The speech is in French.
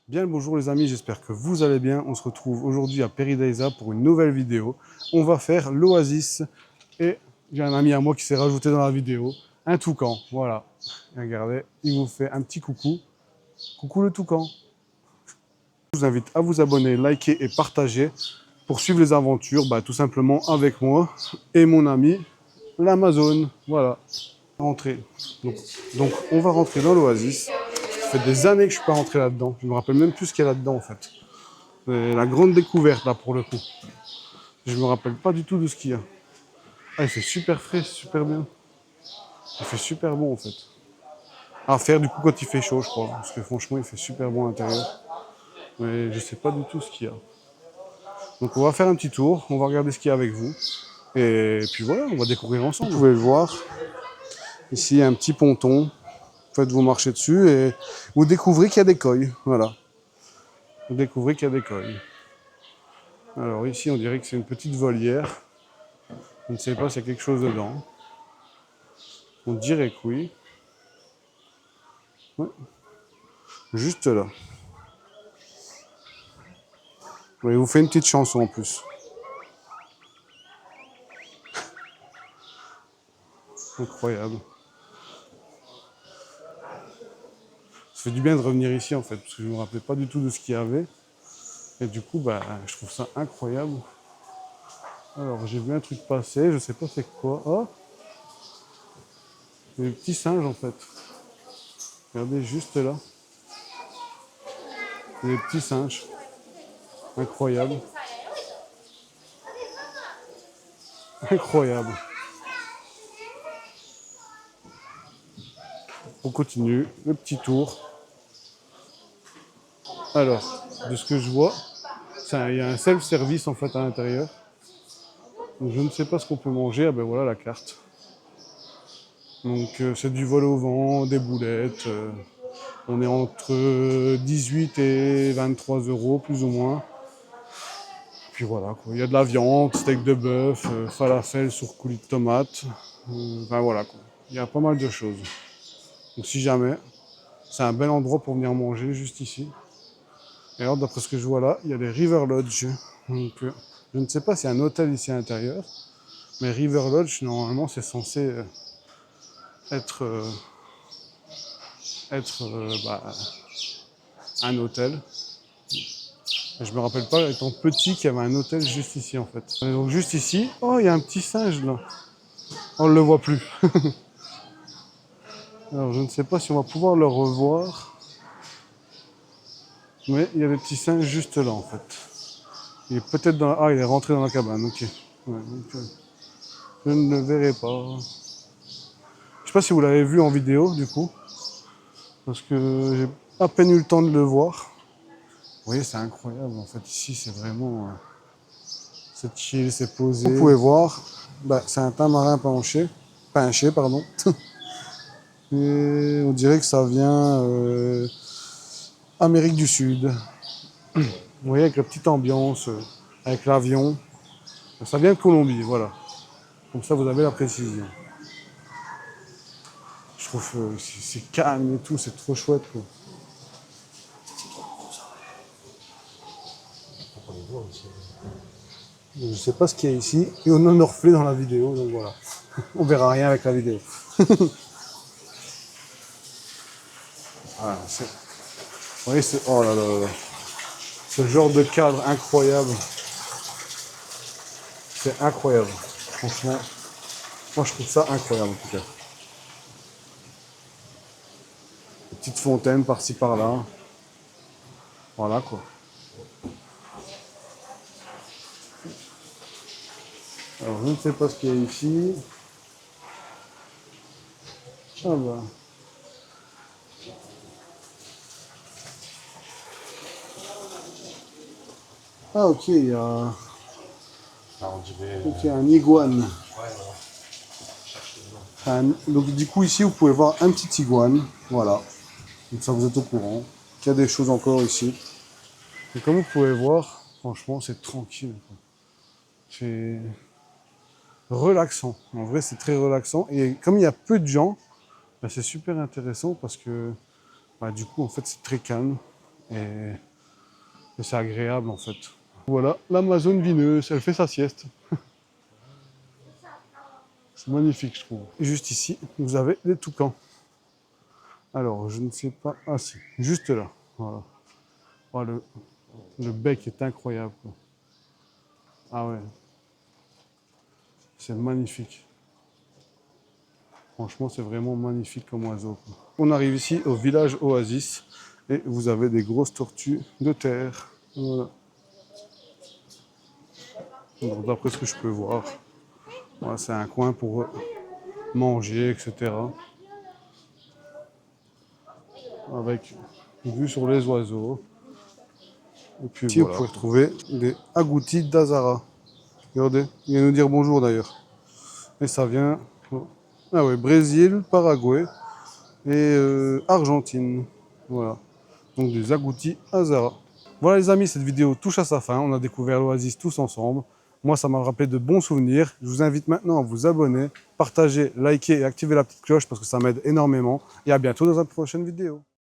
Bien le bonjour les amis, j'espère que vous allez bien. On se retrouve aujourd'hui à Peridaisa pour une nouvelle vidéo. On va faire l'oasis et j'ai un ami à moi qui s'est rajouté dans la vidéo, un toucan, voilà. Regardez, il vous fait un petit coucou. Coucou le toucan. Je vous invite à vous abonner, liker et partager pour suivre les aventures, tout simplement avec moi et mon ami, l'Amazone, voilà. Rentrer. Donc on va rentrer dans l'oasis. Ça fait des années que je ne suis pas rentré là-dedans. Je me rappelle même plus ce qu'il y a là-dedans en fait. C'est la grande découverte là pour le coup. Je me rappelle pas du tout de ce qu'il y a. Ah, il fait super frais, super bien. Il fait super bon en fait. À faire du coup quand il fait chaud, je crois. Parce que franchement, il fait super bon à l'intérieur. Mais je sais pas du tout ce qu'il y a. Donc on va faire un petit tour, on va regarder ce qu'il y a avec vous. Et puis voilà, on va découvrir ensemble. Vous pouvez le voir. Ici, il y a un petit ponton. En fait, vous marchez dessus et vous découvrez qu'il y a des coilles. Voilà. Vous découvrez qu'il y a des coilles. Alors ici, on dirait que c'est une petite volière. Je ne sais pas s'il y a quelque chose dedans. On dirait que oui. Ouais. Juste là. Ouais, il vous fait une petite chanson en plus. Incroyable. Ça fait du bien de revenir ici en fait, parce que je ne me rappelais pas du tout de ce qu'il y avait. Et du coup, je trouve ça incroyable. Alors, j'ai vu un truc passer, je sais pas c'est quoi. Oh, c'est des petits singes en fait. Regardez juste là. Des petits singes. Incroyable. Incroyable. On continue, le petit tour. Alors, de ce que je vois, il y a un self-service en fait à l'intérieur. Donc je ne sais pas ce qu'on peut manger. Ah ben voilà la carte. Donc c'est du vol au vent, des boulettes. On est entre 18 et 23 euros plus ou moins. Puis voilà quoi. Il y a de la viande, steak de bœuf, falafel sur coulis de tomate. Enfin voilà quoi. Il y a pas mal de choses. Donc si jamais, c'est un bel endroit pour venir manger juste ici. Et alors d'après ce que je vois là, il y a les River Lodge. Donc je ne sais pas s'il y a un hôtel ici à l'intérieur. Mais River Lodge, normalement, c'est censé être, un hôtel. Et je me rappelle pas, étant petit, qu'il y avait un hôtel juste ici, en fait. Et donc juste ici, oh, il y a un petit singe, là. On ne le voit plus. Alors, je ne sais pas si on va pouvoir le revoir. Mais il y a des petits singes juste là, en fait. Il est peut-être dans la... Ah, il est rentré dans la cabane, ok. Ouais, donc, je ne le verrai pas. Je sais pas si vous l'avez vu en vidéo, du coup. Parce que j'ai à peine eu le temps de le voir. Vous voyez, c'est incroyable. En fait, ici, c'est vraiment... c'est chill, c'est posé. Vous pouvez voir, c'est un tamarin pinché, pardon. Et on dirait que ça vient Amérique du Sud. Vous voyez, avec la petite ambiance, avec l'avion. Ça vient de Colombie, voilà. Comme ça, vous avez la précision. Je trouve que c'est calme et tout, c'est trop chouette, quoi. Je ne sais pas ce qu'il y a ici. Et on en a reflet dans la vidéo, donc voilà. On verra rien avec la vidéo. Voilà, vous voyez, oh là là là. Ce genre de cadre incroyable. C'est incroyable. Franchement, moi je trouve ça incroyable en tout cas. Des petites fontaines par-ci par-là. Voilà quoi. Alors je ne sais pas ce qu'il y a ici. Ah bah. Ah ok, il y a. Donc il y a un iguane. Donc du coup ici vous pouvez voir un petit iguane. Voilà. Donc ça vous êtes au courant. Il y a des choses encore ici. Et comme vous pouvez voir, franchement c'est tranquille. C'est relaxant. En vrai c'est très relaxant. Et comme il y a peu de gens, c'est super intéressant parce que du coup en fait c'est très calme. Et c'est agréable en fait. Voilà, l'Amazone vineuse, elle fait sa sieste. C'est magnifique, je trouve. Et juste ici, vous avez les toucans. Alors, je ne sais pas... Ah si, juste là. Voilà. Oh, le bec est incroyable, quoi. Ah ouais. C'est magnifique. Franchement, c'est vraiment magnifique comme oiseau, quoi. On arrive ici au village Oasis. Et vous avez des grosses tortues de terre. Voilà. D'après ce que je peux voir, voilà, c'est un coin pour manger, etc. Avec vue sur les oiseaux. Et puis ici, voilà, vous pouvez retrouver des agoutis d'Azara. Regardez, il vient nous dire bonjour d'ailleurs. Et ça vient, ah ouais, Brésil, Paraguay et Argentine. Voilà, donc des agoutis Azara. Voilà les amis, cette vidéo touche à sa fin. On a découvert l'Oasis tous ensemble. Moi, ça m'a rappelé de bons souvenirs. Je vous invite maintenant à vous abonner, partager, liker et activer la petite cloche parce que ça m'aide énormément. Et à bientôt dans une prochaine vidéo.